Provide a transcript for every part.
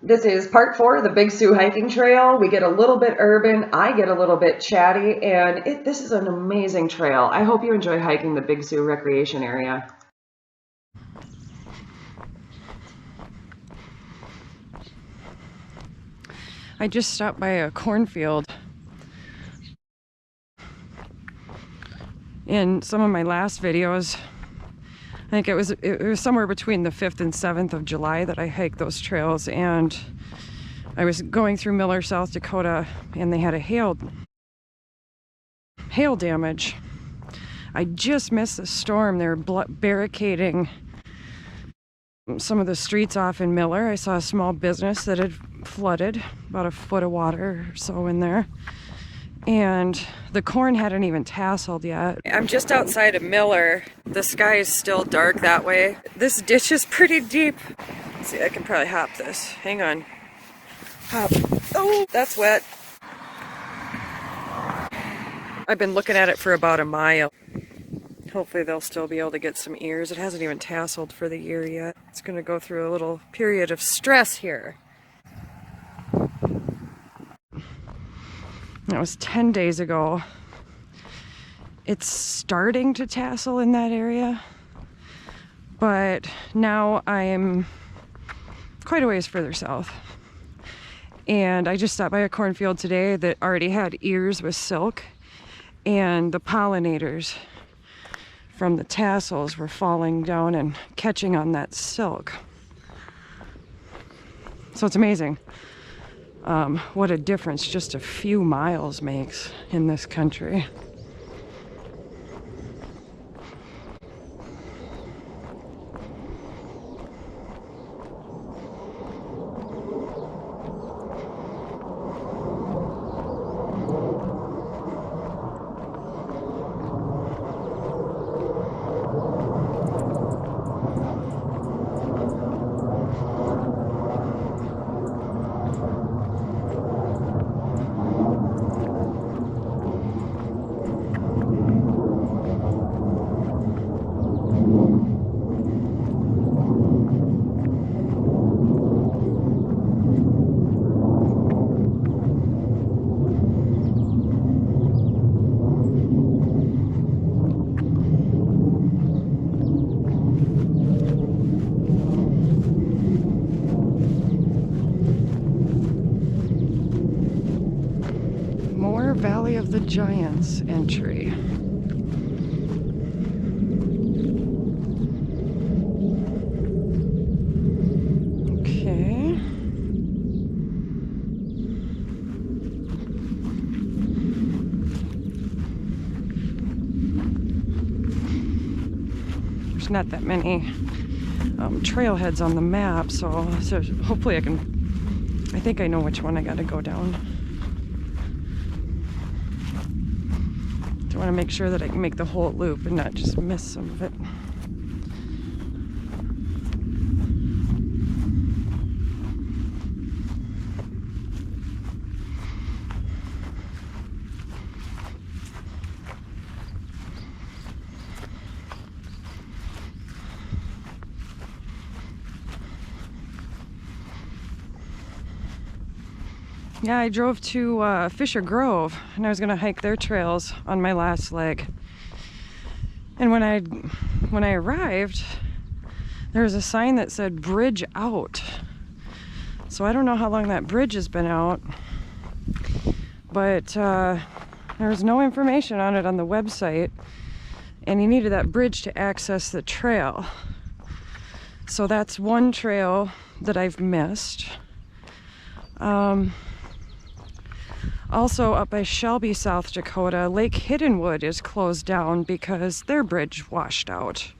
This is part 4 of the Big Sioux hiking trail. We get a little bit urban, I get a little bit chatty, and this is an amazing trail. I hope you enjoy hiking the Big Sioux recreation area. I just stopped by a cornfield. In some of my last videos, I think it was somewhere between the 5th and 7th of July that I hiked those trails, and I was going through Miller, South Dakota, and they had a hail damage. I just missed the storm. They were barricading some of the streets off in Miller. I saw a small business that had flooded, about a foot of water or so in there. And the corn hadn't even tasseled yet. I'm just outside of Miller. The sky is still dark that way. This ditch is pretty deep. Let's see, I can probably hop this. Hang on. Hop. Oh, that's wet. I've been looking at it for about a mile. Hopefully they'll still be able to get some ears. It hasn't even tasseled for the year yet. It's going to go through a little period of stress here. That was 10 days ago. It's starting to tassel in that area, but now I'm quite a ways further south. And I just stopped by a cornfield today that already had ears with silk, and the pollinators from the tassels were falling down and catching on that silk. So it's amazing what a difference just a few miles makes in this country. Valley of the Giants entry. Okay. There's not that many trailheads on the map, so hopefully I think I know which one I gotta go down. I want to make sure that I can make the whole loop and not just miss some of it. Yeah, I drove to Fisher Grove, and I was gonna hike their trails on my last leg. And when I arrived, there was a sign that said "Bridge Out." So I don't know how long that bridge has been out, but there was no information on it on the website, and you needed that bridge to access the trail. So that's one trail that I've missed. Also up by Shelby, South Dakota, Lake Hiddenwood is closed down because their bridge washed out.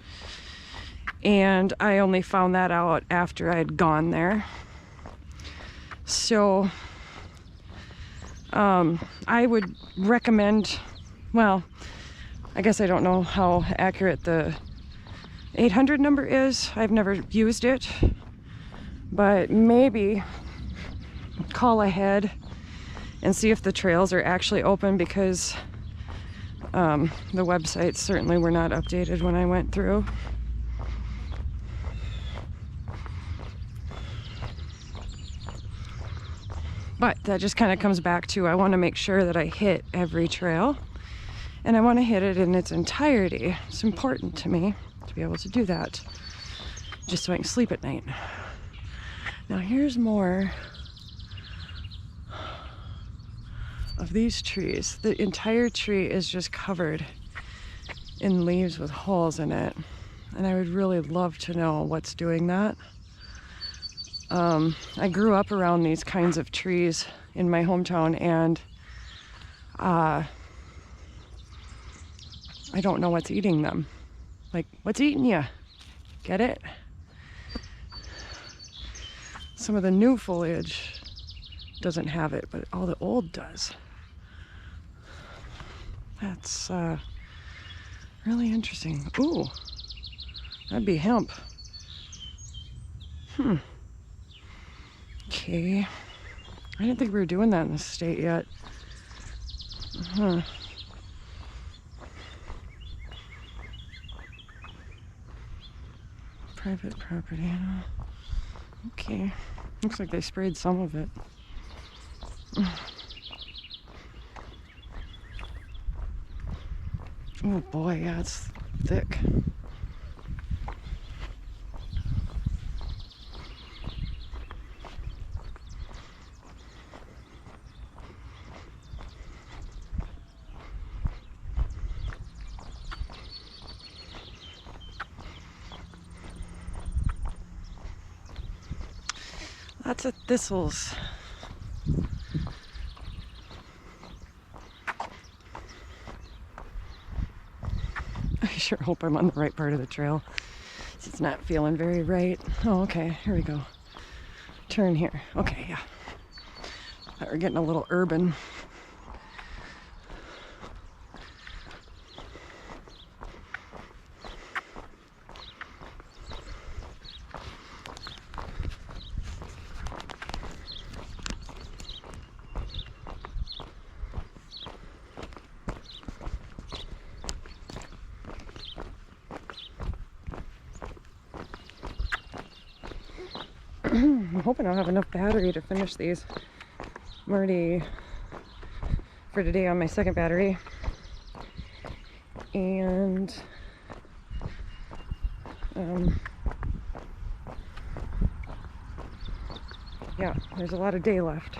And I only found that out after I'd gone there. So I would recommend, well, I guess I don't know how accurate the 800 number is. I've never used it, but maybe call ahead and see if the trails are actually open, because the websites certainly were not updated when I went through. But that just kind of comes back to I want to make sure that I hit every trail, and I want to hit it in its entirety. It's important to me to be able to do that, just so I can sleep at night. Now here's more of these trees. The entire tree is just covered in leaves with holes in it, and I would really love to know what's doing that. I grew up around these kinds of trees in my hometown, and I don't know what's eating them. Like, what's eating you? Get it? Some of the new foliage doesn't have it, but all the old does. That's really interesting. Ooh, that'd be hemp. Okay. I didn't think we were doing that in this state yet. Private property. Okay. Looks like they sprayed some of it. Oh boy, yeah, it's thick. Lots of thistles. I sure hope I'm on the right part of the trail. It's not feeling very right. Oh, okay, here we go. Turn here. Okay, yeah. Thought we're getting a little urban. I'm hoping I'll have enough battery to finish these. I'm already for today on my second battery. And yeah, there's a lot of day left.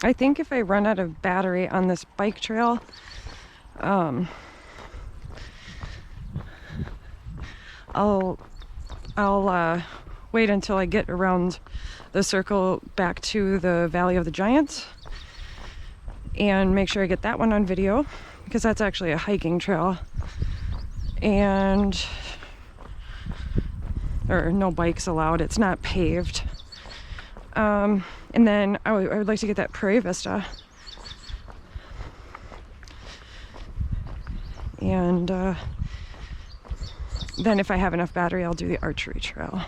I think if I run out of battery on this bike trail, I'll wait until I get around the circle back to the Valley of the Giants and make sure I get that one on video, because that's actually a hiking trail, and or no bikes allowed. It's not paved. And then I would like to get that Prairie Vista. And then if I have enough battery, I'll do the archery trail.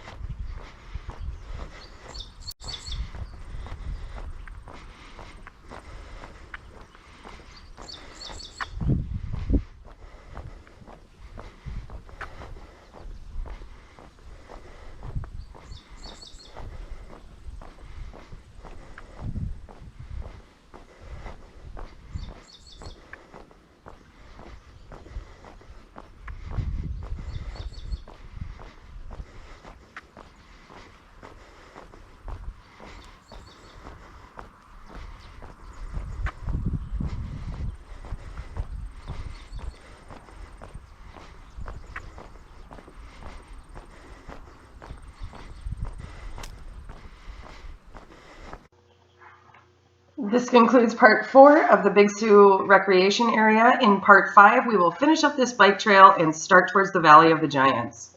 This concludes part 4 of the Big Sioux recreation area. In part 5, we will finish up this bike trail and start towards the Valley of the Giants.